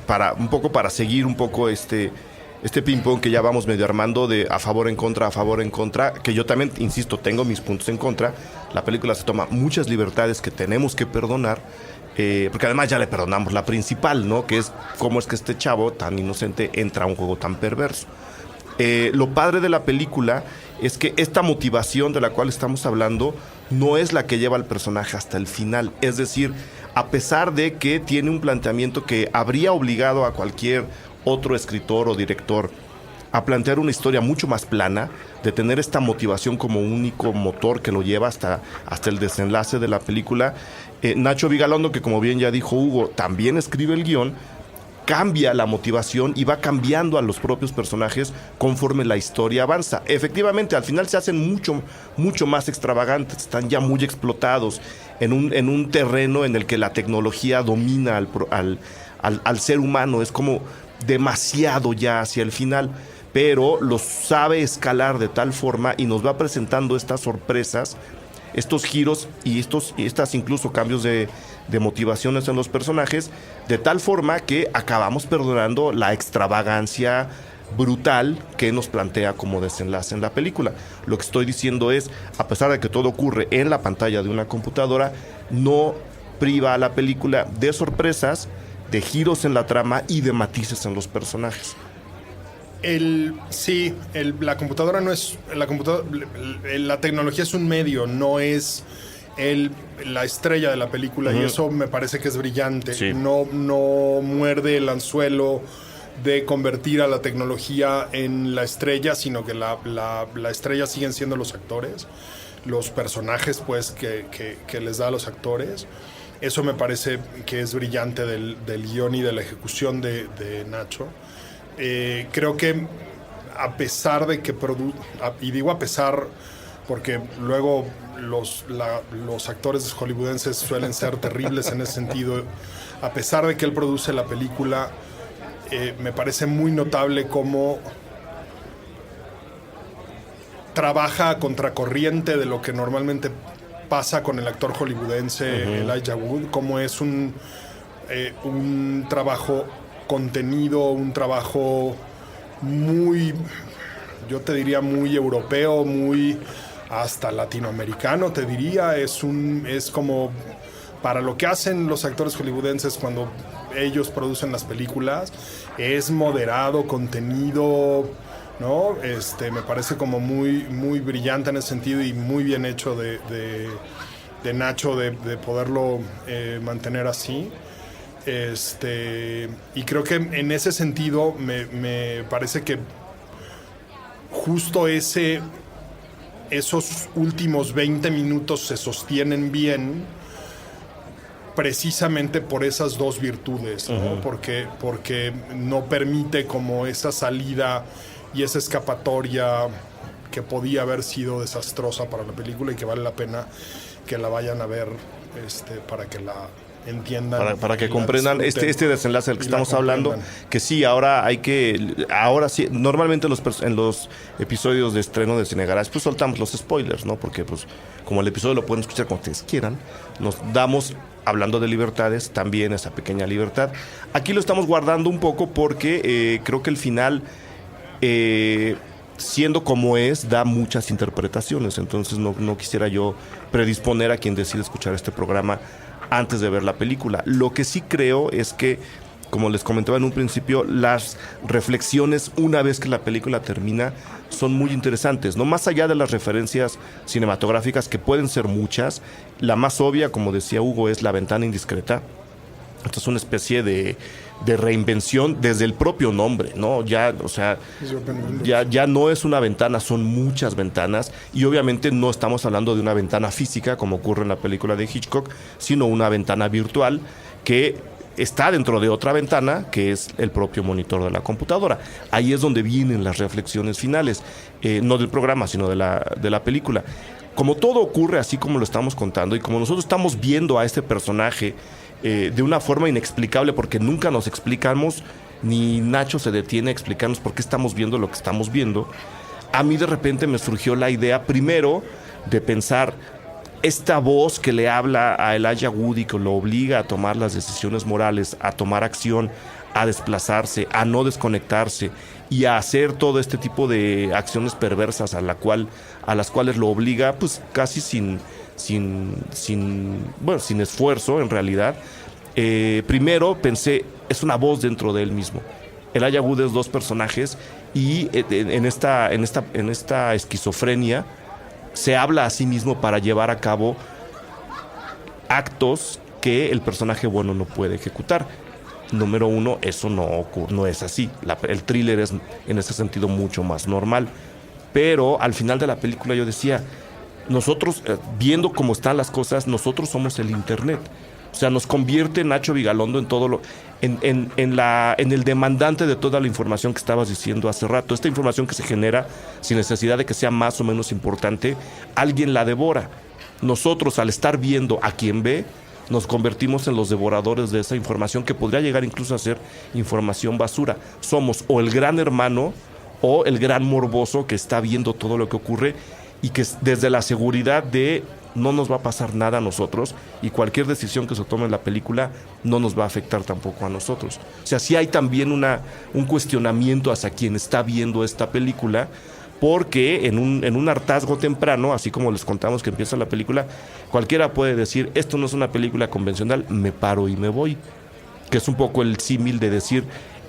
para seguir un poco este ping-pong que ya vamos medio armando de a favor, en contra, que yo también, insisto, tengo mis puntos en contra. La película se toma muchas libertades que tenemos que perdonar, porque además ya le perdonamos la principal, ¿no? Que es cómo es que este chavo tan inocente entra a un juego tan perverso. Lo padre de la película es que esta motivación de la cual estamos hablando no es la que lleva al personaje hasta el final. Es decir, a pesar de que tiene un planteamiento que habría obligado a cualquier otro escritor o director a plantear una historia mucho más plana, de tener esta motivación como único motor que lo lleva hasta el desenlace de la película, Nacho Vigalondo, que como bien ya dijo Hugo, también escribe el guión, cambia la motivación y va cambiando a los propios personajes conforme la historia avanza. Efectivamente, al final se hacen mucho más extravagantes, están ya muy explotados en un terreno en el que la tecnología domina al ser humano, es como demasiado ya hacia el final. pero los sabe escalar de tal forma y nos va presentando estas sorpresas, estos giros y estas incluso cambios de motivaciones en los personajes, de tal forma que acabamos perdonando la extravagancia brutal que nos plantea como desenlace en la película. Lo que estoy diciendo es, a pesar de que todo ocurre en la pantalla de una computadora, no priva a la película de sorpresas, de giros en la trama y de matices en los personajes. La computadora no es... La tecnología es un medio, no es la estrella de la película, y eso me parece que es brillante. Sí. No muerde el anzuelo de convertir a la tecnología en la estrella, sino que la estrella siguen siendo los actores, los personajes pues que les da a los actores. Eso me parece que es brillante del guión y de la ejecución de Nacho. Creo que a pesar de que y digo a pesar porque luego los actores hollywoodenses suelen ser terribles en ese sentido, a pesar de que él produce la película, me parece muy notable cómo trabaja a contracorriente de lo que normalmente pasa con el actor hollywoodense Elijah Wood, como es un trabajo contenido, un trabajo muy, yo te diría muy europeo, muy hasta latinoamericano, te diría. Es como para lo que hacen los actores hollywoodenses cuando ellos producen las películas, es moderado, contenido, ¿no? Me parece como muy, muy brillante en ese sentido y muy bien hecho de Nacho de poderlo mantener así. Y creo que en ese sentido me parece que justo esos últimos 20 minutos se sostienen bien precisamente por esas dos virtudes, ¿no? Porque no permite como esa salida y esa escapatoria que podía haber sido desastrosa para la película y que vale la pena que la vayan a ver para que la entiendan. Para que comprendan este desenlace del que estamos hablando, que sí, ahora sí, normalmente en los episodios de estreno de Cine Garage, pues soltamos los spoilers, ¿no? Porque pues como el episodio lo pueden escuchar cuando ustedes quieran, nos damos, hablando de libertades, también esa pequeña libertad. Aquí lo estamos guardando un poco porque creo que el final, siendo como es, da muchas interpretaciones. Entonces no quisiera yo predisponer a quien decide escuchar este programa antes de ver la película. Lo que sí creo es que, como les comentaba en un principio, las reflexiones una vez que la película termina son muy interesantes, ¿no? Más allá de las referencias cinematográficas, que pueden ser muchas, la más obvia, como decía Hugo, es La ventana indiscreta. Esto es una especie de reinvención desde el propio nombre, ¿no? Ya no es una ventana, son muchas ventanas, y obviamente no estamos hablando de una ventana física como ocurre en la película de Hitchcock, sino una ventana virtual que está dentro de otra ventana, que es el propio monitor de la computadora. Ahí es donde vienen las reflexiones finales, no del programa, sino de la película. Como todo ocurre así como lo estamos contando, y como nosotros estamos viendo a este personaje de una forma inexplicable, porque nunca nos explicamos, ni Nacho se detiene a explicarnos por qué estamos viendo lo que estamos viendo, a mí de repente me surgió la idea primero de pensar, esta voz que le habla a Elijah Wood y que lo obliga a tomar las decisiones morales, a tomar acción, a desplazarse, a no desconectarse y a hacer todo este tipo de acciones perversas a las cuales lo obliga, pues casi sin esfuerzo en realidad. Primero pensé, es una voz dentro de él mismo. Elijah Wood es dos personajes y en esta esquizofrenia se habla a sí mismo para llevar a cabo actos que el personaje bueno no puede ejecutar. Número uno, eso no es así. El thriller es en ese sentido mucho más normal. Pero al final de la película yo decía, nosotros, viendo cómo están las cosas, nosotros somos el internet. O sea, nos convierte Nacho Vigalondo en todo en el demandante de toda la información que estabas diciendo hace rato. Esta información que se genera sin necesidad de que sea más o menos importante, alguien la devora. Nosotros, al estar viendo a quien ve, nos convertimos en los devoradores de esa información que podría llegar incluso a ser información basura. Somos o el gran hermano o el gran morboso que está viendo todo lo que ocurre y que desde la seguridad de no nos va a pasar nada a nosotros y cualquier decisión que se tome en la película no nos va a afectar tampoco a nosotros. O sea, sí hay también un cuestionamiento hacia quien está viendo esta película, porque en un hartazgo temprano, así como les contamos que empieza la película, cualquiera puede decir, esto no es una película convencional, me paro y me voy. Que es un poco el símil de decir,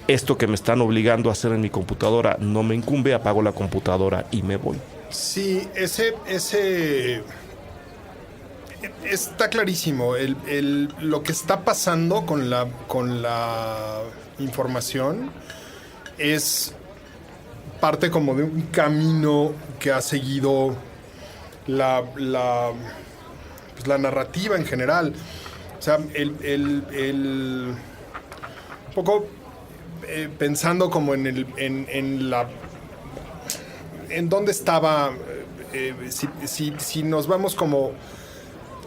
esto que me están obligando a hacer en mi computadora no me incumbe, apago la computadora y me voy. Sí, está clarísimo. Lo que está pasando con la información es parte como de un camino que ha seguido la narrativa en general. O sea, un poco pensando como en dónde estaba, si nos vamos como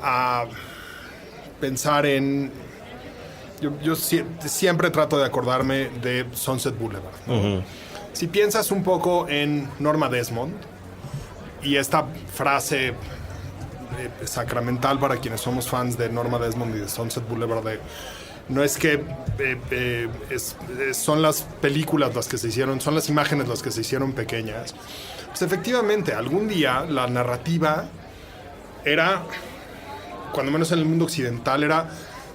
a pensar en... Yo siempre trato de acordarme de Sunset Boulevard, ¿no? Uh-huh. Si piensas un poco en Norma Desmond y esta frase sacramental para quienes somos fans de Norma Desmond y de Sunset Boulevard, no es que son las películas las que se hicieron, son las imágenes las que se hicieron pequeñas. Pues efectivamente, algún día la narrativa era, cuando menos en el mundo occidental, era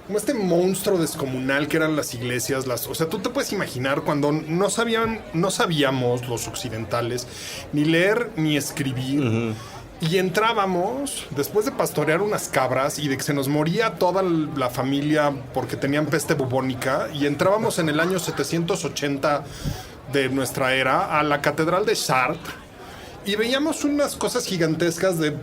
como este monstruo descomunal que eran las iglesias. O sea, tú te puedes imaginar cuando no sabíamos los occidentales ni leer ni escribir. Uh-huh. Y entrábamos, después de pastorear unas cabras y de que se nos moría toda la familia porque tenían peste bubónica, y entrábamos en el año 780 de nuestra era a la Catedral de Chartres y veíamos unas cosas gigantescas de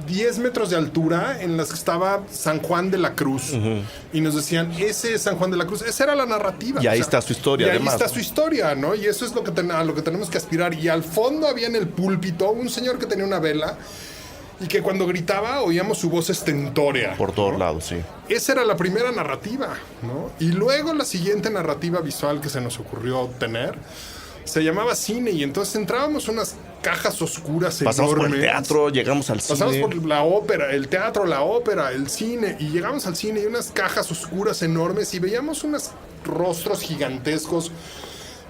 10 metros de altura en las que estaba San Juan de la Cruz. Uh-huh. Y nos decían, ese es San Juan de la Cruz. Esa era la narrativa. Y ahí está su historia, además. Ahí está su historia, ¿no? Y eso es a lo que tenemos que aspirar. Y al fondo había en el púlpito un señor que tenía una vela y que cuando gritaba oíamos su voz estentórea. Por todos lados, sí. Esa era la primera narrativa, ¿no? Y luego la siguiente narrativa visual que se nos ocurrió tener se llamaba cine, y entonces entrábamos unas cajas oscuras pasamos enormes. Pasamos por el teatro, llegamos al cine. Pasamos por la ópera, el teatro, la ópera, el cine, y llegamos al cine y unas cajas oscuras enormes y veíamos unos rostros gigantescos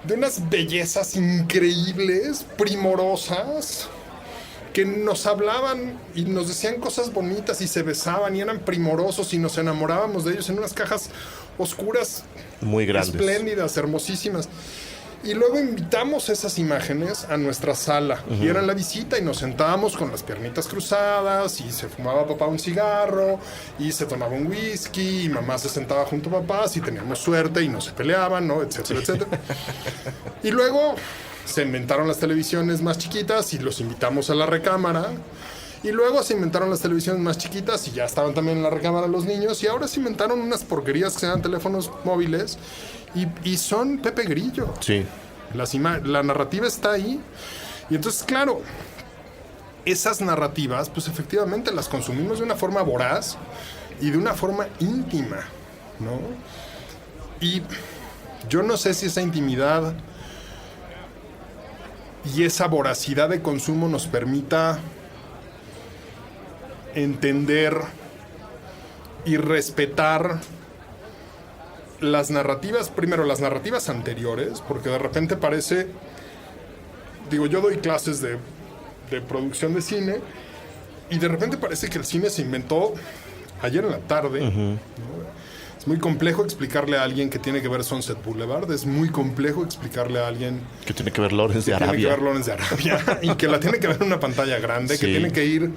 de unas bellezas increíbles, primorosas, que nos hablaban y nos decían cosas bonitas y se besaban y eran primorosos y nos enamorábamos de ellos en unas cajas oscuras muy grandes, espléndidas, hermosísimas. Y luego invitamos esas imágenes a nuestra sala. Uh-huh. Y era la visita y nos sentábamos con las piernitas cruzadas y se fumaba papá un cigarro y se tomaba un whisky y mamá se sentaba junto a papá si teníamos suerte y no se peleaban, ¿no? Etcétera, etcétera. Y luego se inventaron las televisiones más chiquitas y los invitamos a la recámara. Y luego se inventaron las televisiones más chiquitas y ya estaban también en la recámara los niños. Y ahora se inventaron unas porquerías que se llaman teléfonos móviles. Y son Pepe Grillo. Sí. La narrativa está ahí. Y entonces, claro, esas narrativas, pues efectivamente las consumimos de una forma voraz y de una forma íntima, ¿no? Y yo no sé si esa intimidad y esa voracidad de consumo nos permita entender y respetar las narrativas, primero las narrativas anteriores, porque de repente parece, digo, yo doy clases de producción de cine y de repente parece que el cine se inventó ayer en la tarde. Uh-huh. ¿No? Es muy complejo explicarle a alguien que tiene que ver Sunset Boulevard, es muy complejo explicarle a alguien que tiene que ver Lawrence de Arabia, tiene que ver Lawrence de Arabia y que la tiene que ver en una pantalla grande, sí, que tiene que ir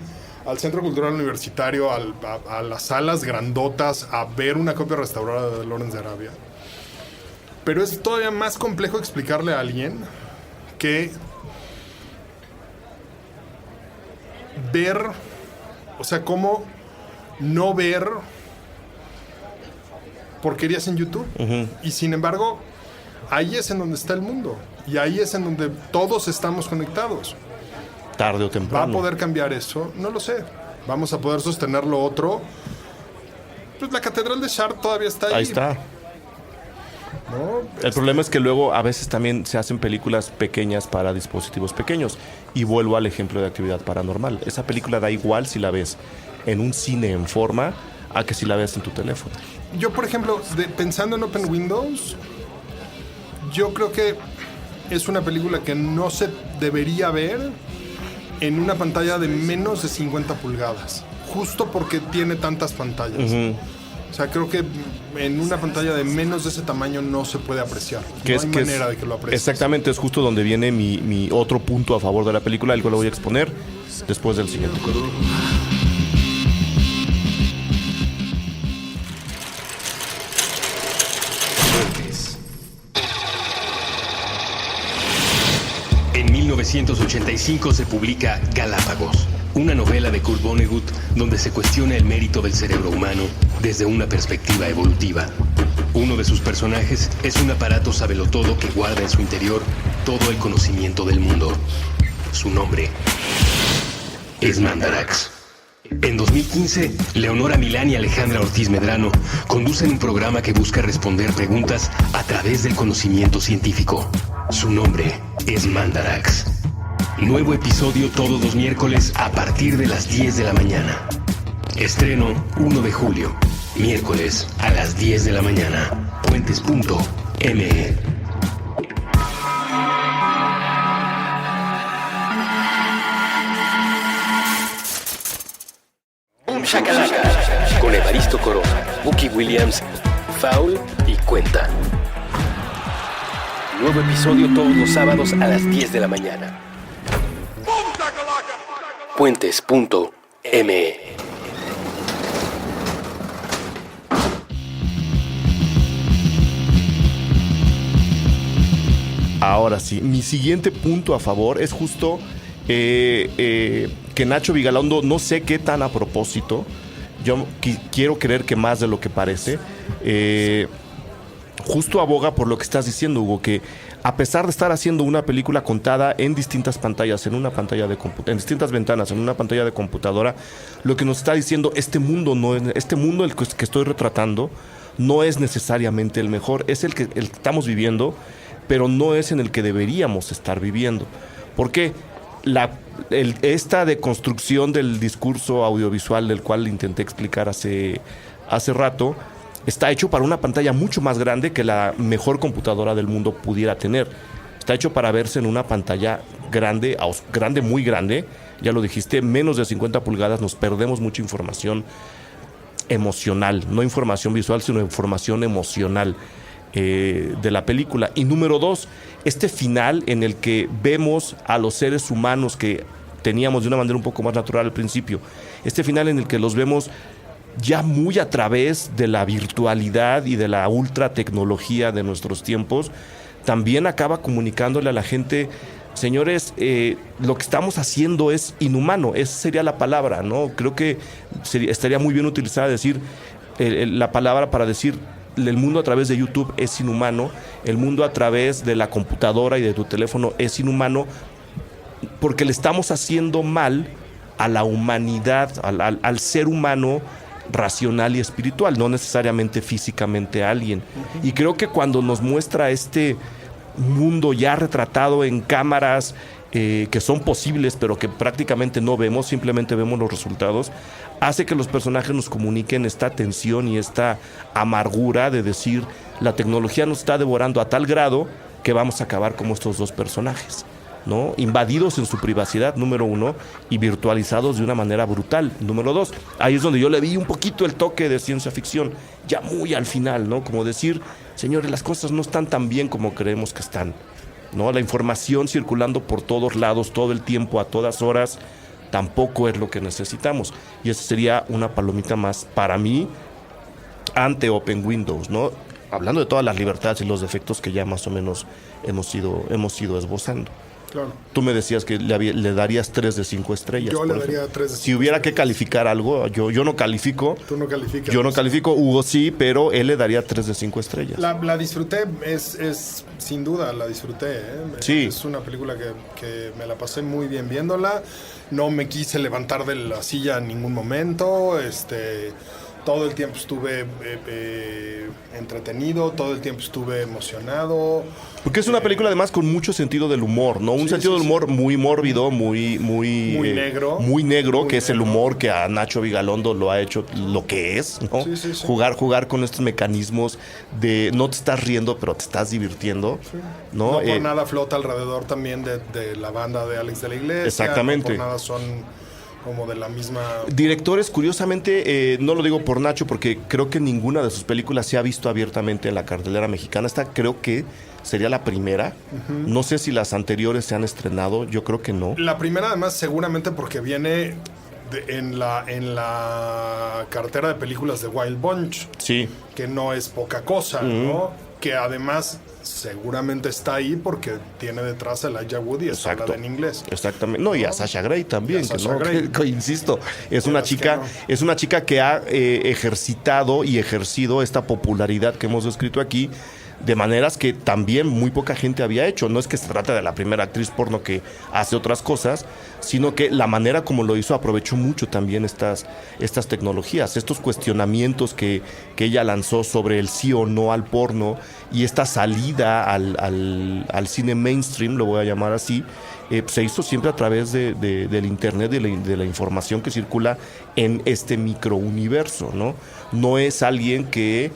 al Centro Cultural Universitario, a las salas grandotas, a ver una copia restaurada de Lawrence de Arabia. Pero es todavía más complejo explicarle a alguien que ver, o sea, cómo no ver porquerías en YouTube. Uh-huh. Y sin embargo, ahí es en donde está el mundo. Y ahí es en donde todos estamos conectados. Tarde o temprano. ¿Va a poder cambiar eso? No lo sé. ¿Vamos a poder sostener lo otro? Pues la Catedral de Chartres todavía está ahí. Ahí está. ¿no? El problema es que luego a veces también se hacen películas pequeñas para dispositivos pequeños. Y vuelvo al ejemplo de Actividad Paranormal. Esa película da igual si la ves en un cine en forma a que si la ves en tu teléfono. Yo, por ejemplo, pensando en Open Windows, yo creo que es una película que no se debería ver en una pantalla de menos de 50 pulgadas, justo porque tiene tantas pantallas. Uh-huh. O sea, creo que en una pantalla de menos de ese tamaño no se puede apreciar. No hay manera de que lo aprecies. Exactamente, es justo donde viene mi otro punto a favor de la película, el cual lo voy a exponer después del siguiente corte. En 1985 se publica Galápagos, una novela de Kurt Vonnegut donde se cuestiona el mérito del cerebro humano desde una perspectiva evolutiva. Uno de sus personajes es un aparato sabelotodo que guarda en su interior todo el conocimiento del mundo. Su nombre es Mandarax. En 2015, Leonora Milán y Alejandra Ortiz Medrano conducen un programa que busca responder preguntas a través del conocimiento científico. Su nombre es Mandarax. Nuevo episodio todos los miércoles a partir de las 10 de la mañana. Estreno 1 de julio, miércoles a las 10 de la mañana. Puentes.me. Shakalaka, con Evaristo Corona, Bucky Williams, Foul y Cuenta. Nuevo episodio todos los sábados a las 10 de la mañana. Puentes.me. Ahora sí, mi siguiente punto a favor es justo que Nacho Vigalondo, no sé qué tan a propósito, yo quiero creer que más de lo que parece, justo aboga por lo que estás diciendo, Hugo, que a pesar de estar haciendo una película contada en distintas pantallas, en una pantalla de en distintas ventanas, en una pantalla de computadora, lo que nos está diciendo, este mundo el que estoy retratando no es necesariamente el mejor, es el que estamos viviendo, pero no es en el que deberíamos estar viviendo. ¿Por qué? Esta deconstrucción del discurso audiovisual del cual intenté explicar hace rato, está hecho para una pantalla mucho más grande que la mejor computadora del mundo pudiera tener. Está hecho para verse en una pantalla grande, muy grande. Ya lo dijiste, menos de 50 pulgadas, nos perdemos mucha información emocional. No información visual, sino información emocional de la película. Y número 2, este final en el que vemos a los seres humanos que teníamos de una manera un poco más natural al principio. Este final en el que los vemos ya muy a través de la virtualidad y de la ultra tecnología de nuestros tiempos, también acaba comunicándole a la gente, señores, lo que estamos haciendo es inhumano. Esa sería la palabra, ¿no? Creo que estaría muy bien utilizada decir la palabra para decir el mundo a través de YouTube es inhumano, el mundo a través de la computadora y de tu teléfono es inhumano, porque le estamos haciendo mal a la humanidad, al ser humano racional y espiritual, no necesariamente físicamente a alguien. Y creo que cuando nos muestra este mundo ya retratado en cámaras que son posibles, pero que prácticamente no vemos, simplemente vemos los resultados, hace que los personajes nos comuniquen esta tensión y esta amargura de decir, la tecnología nos está devorando a tal grado que vamos a acabar como estos dos personajes, ¿no? Invadidos en su privacidad, número 1, y virtualizados de una manera brutal, número 2. Ahí es donde yo le vi un poquito el toque de ciencia ficción, ya muy al final, ¿no? Como decir, señores, las cosas no están tan bien como creemos que están, ¿no? La información circulando por todos lados, todo el tiempo, a todas horas, tampoco es lo que necesitamos. Y esa sería una palomita más para mí ante Open Windows, ¿no? Hablando de todas las libertades y los defectos que ya más o menos hemos ido esbozando. Claro. Tú me decías que le darías 3 de 5 estrellas. Yo le daría 3 de 5. Si hubiera que calificar algo, yo no califico. Tú no calificas. Yo no califico, Hugo sí, pero él le daría 3 de 5 estrellas. La disfruté, es sin duda, la disfruté. Sí. Es una película que me la pasé muy bien viéndola. No me quise levantar de la silla en ningún momento. todo el tiempo estuve entretenido, todo el tiempo estuve emocionado. Porque es una película además con mucho sentido del humor, ¿no? Un sentido del humor muy mórbido, muy negro. Muy negro, Muy que es el negro. humor que a Nacho Vigalondo lo ha hecho lo que es, ¿no? Sí. Jugar con estos mecanismos de no te estás riendo, pero te estás divirtiendo, ¿no? No por nada flota alrededor también de la banda de Alex de la Iglesia. Exactamente. No por nada son como de la misma... Directores, curiosamente, no lo digo por Nacho, porque creo que ninguna de sus películas se ha visto abiertamente en la cartelera mexicana. Esta creo que sería la primera. No sé si las anteriores se han estrenado, yo creo que no. La primera además seguramente porque viene en la cartera de películas de Wild Bunch, Sí. que no es poca cosa, ¿no? Que además seguramente está ahí porque tiene detrás a Elijah Wood y es hablada en inglés. Exactamente. No, y a Sasha Grey también, Y a que Sasha no, Grey. que insisto, es una Pero es chica, que no. es una chica que ha ejercitado y ejercido esta popularidad que hemos descrito aquí de maneras que también muy poca gente había hecho. No es que se trate de la primera actriz porno que hace otras cosas, sino que la manera como lo hizo aprovechó mucho también estas tecnologías, estos cuestionamientos que ella lanzó sobre el sí o no al porno y esta salida al cine mainstream, lo voy a llamar así, se hizo siempre a través del internet, de la información que circula en este microuniverso, ¿no? No es alguien que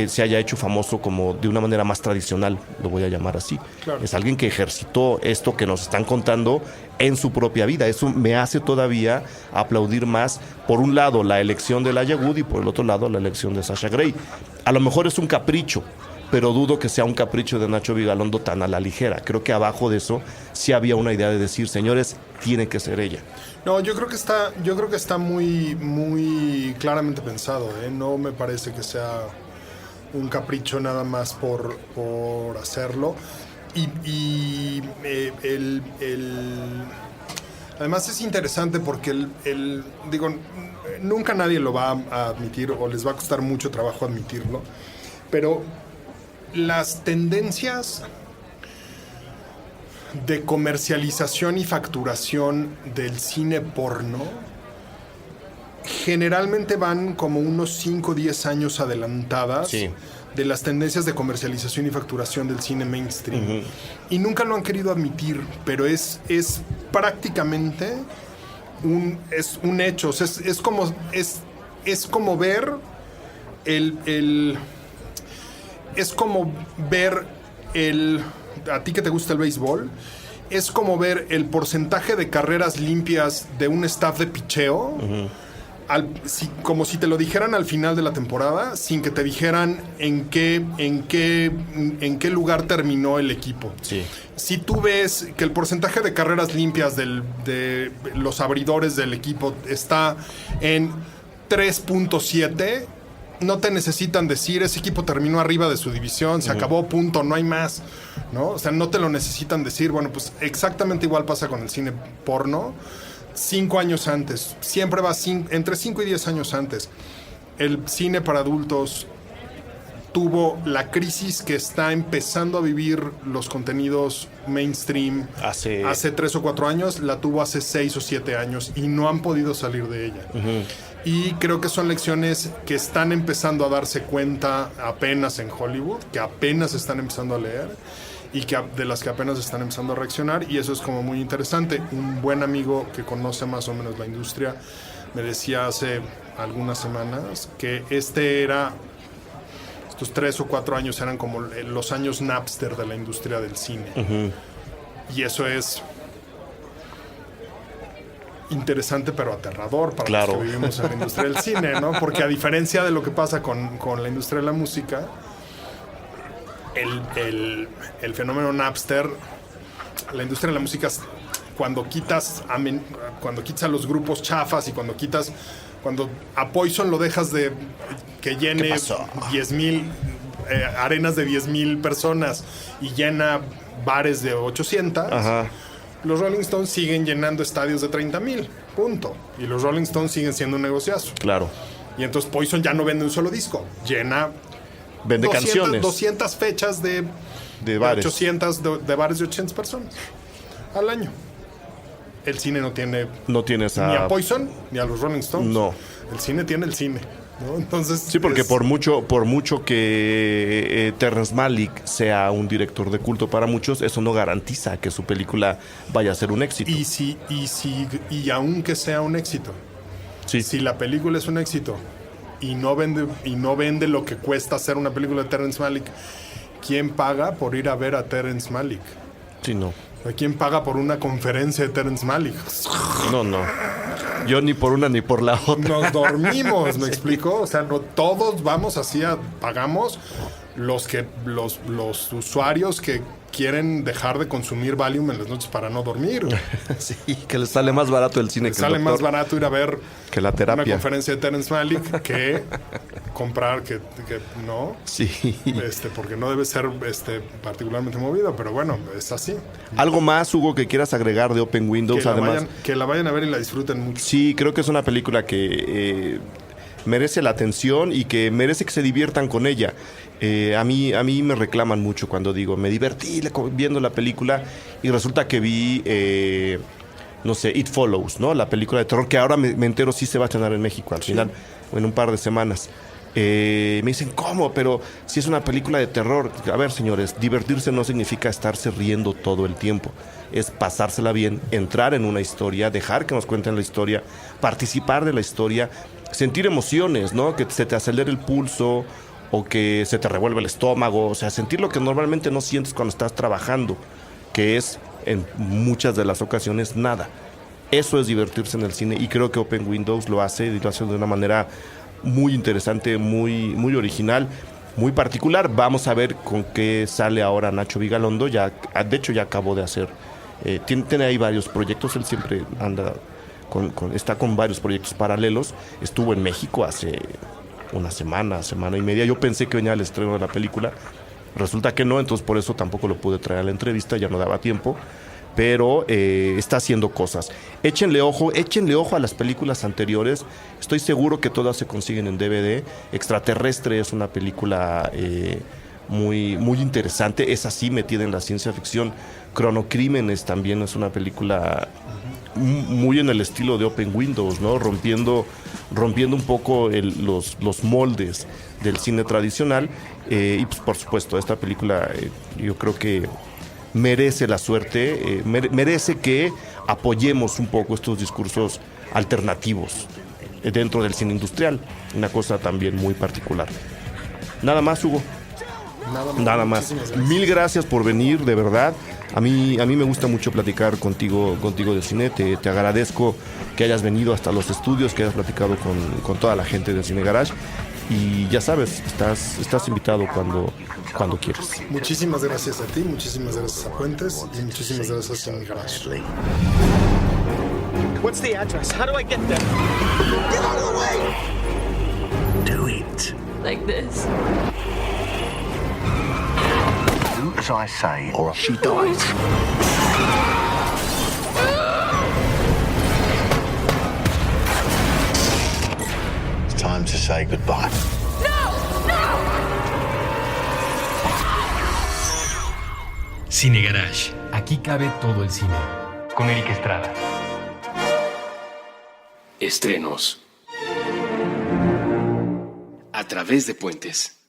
se haya hecho famoso como de una manera más tradicional, lo voy a llamar así. Claro. Es alguien que ejercitó esto que nos están contando en su propia vida. Eso me hace todavía aplaudir más, por un lado, la elección de Elijah Wood y por el otro lado, la elección de Sasha Grey. A lo mejor es un capricho, pero dudo que sea un capricho de Nacho Vigalondo tan a la ligera. Creo que abajo de eso sí había una idea de decir, señores, tiene que ser ella. No, yo creo que está muy, muy claramente pensado, ¿eh? No me parece que sea un capricho nada más por hacerlo. Además es interesante porque digo, nunca nadie lo va a admitir o les va a costar mucho trabajo admitirlo, pero las tendencias de comercialización y facturación del cine porno generalmente van como unos 5 o 10 años adelantadas Sí. de las tendencias de comercialización y facturación del cine mainstream. Y nunca lo han querido admitir, pero es prácticamente un hecho. O sea, es como ver es como ver a ti que te gusta el béisbol, es como ver el porcentaje de carreras limpias de un staff de picheo, como si te lo dijeran al final de la temporada, sin que te dijeran en qué lugar terminó el equipo. Sí. Si tú ves que el porcentaje de carreras limpias de los abridores del equipo está en 3.7, no te necesitan decir ese equipo terminó arriba de su división, se acabó, punto, no hay más, ¿no? O sea, no te lo necesitan decir. Bueno, pues exactamente igual pasa con el cine porno. 5 años antes, siempre va entre 5 y 10 años antes. El cine para adultos tuvo la crisis que está empezando a vivir los contenidos mainstream hace 3 o 4 años, la tuvo hace 6 o 7 años y no han podido salir de ella. Y creo que son lecciones que están empezando a darse cuenta apenas en Hollywood, que apenas están empezando a leer y de las que apenas están empezando a reaccionar, y eso es como muy interesante. Un buen amigo que conoce más o menos la industria me decía hace algunas semanas que estos 3 o 4 años eran como los años Napster de la industria del cine. Y eso es interesante pero aterrador para Claro. los que vivimos en la industria del cine, ¿no? Porque a diferencia de lo que pasa con la industria de la música, el fenómeno Napster, la industria de la música, cuando quitas a los grupos chafas y cuando a Poison lo dejas de que llene 10,000 arenas de 10,000 personas y llena bares de 800, Ajá. los Rolling Stones siguen llenando estadios de 30,000, punto. Y los Rolling Stones siguen siendo un negociazo. Claro. Y entonces Poison ya no vende un solo disco, llena Vende canciones 200 fechas de bares. 800 de bares de 800 personas al año. El cine no tiene No tienes ni a Poison ni a los Rolling Stones. No. El cine tiene el cine. ¿no? Entonces, Sí, porque por mucho que Terrence Malick sea un director de culto para muchos, eso no garantiza que su película vaya a ser un éxito. Y aunque sea un éxito, Sí. si la película es un éxito y no vende lo que cuesta hacer una película de Terrence Malick, ¿quién paga por ir a ver a Terrence Malick? Sí, no. ¿Quién paga por una conferencia de Terrence Malick? No. Yo ni por una ni por la otra. Nos dormimos, ¿me explico? O sea, no todos vamos así pagamos los usuarios que quieren dejar de consumir Valium en las noches para no dormir. Sí, que les sale más barato el cine que el Sale más doctor, barato ir a ver que la terapia. una conferencia de Terrence Malick que comprar que no. Sí. Porque no debe ser particularmente movido, pero bueno, es así. ¿Algo más, Hugo, que quieras agregar de Open Windows? Además, Que la vayan a ver y la disfruten mucho. sí, creo que es una película que merece la atención y que merece que se diviertan con ella. A mí me reclaman mucho cuando digo, me divertí viendo la película y resulta que vi, no sé, It Follows, ¿no? La película de terror que ahora me entero sí se va a estrenar en México al final, o en un par de semanas. Me dicen, ¿cómo? Pero si es una película de terror. A ver, señores, divertirse no significa estarse riendo todo el tiempo. Es pasársela bien, entrar en una historia, dejar que nos cuenten la historia, participar de la historia, sentir emociones, ¿no? Que se te acelere el pulso o que se te revuelve el estómago. O sea, sentir lo que normalmente no sientes cuando estás trabajando, que es, en muchas de las ocasiones, nada. Eso es divertirse en el cine y creo que Open Windows lo hace de una manera muy interesante, muy original, muy particular. Vamos a ver con qué sale ahora Nacho Vigalondo. De hecho, ya acabó de hacer. Tiene ahí varios proyectos. Él siempre anda está con varios proyectos paralelos. Estuvo en México hace una semana y media. Yo pensé que venía al estreno de la película. Resulta que no, entonces por eso tampoco lo pude traer a la entrevista, ya no daba tiempo. Pero está haciendo cosas. Échenle ojo a las películas anteriores. Estoy seguro que todas se consiguen en DVD. Extraterrestre es una película muy interesante. Es así metida en la ciencia ficción. Cronocrímenes también es una película muy en el estilo de Open Windows, ¿no? Rompiendo un poco los moldes del cine tradicional. Y pues, por supuesto, esta película yo creo que merece la suerte, merece que apoyemos un poco estos discursos alternativos dentro del cine industrial, una cosa también muy particular. Nada más, Hugo. Nada más. Mil gracias por venir, de verdad. A mí me gusta mucho platicar contigo de cine. Te agradezco que hayas venido hasta los estudios, que hayas platicado con toda la gente del Cine Garage. Y ya sabes, estás invitado cuando quieras. Muchísimas gracias a ti, muchísimas gracias a Puentes y muchísimas gracias a Cine Garage. What's the address? How do I get there? Get out of the way! Do it. Like this. Do as I say, or she dies. It's time to say goodbye. Cine Garage. Aquí cabe todo el cine. Con Eric Estrada. Estrenos. A través de puentes.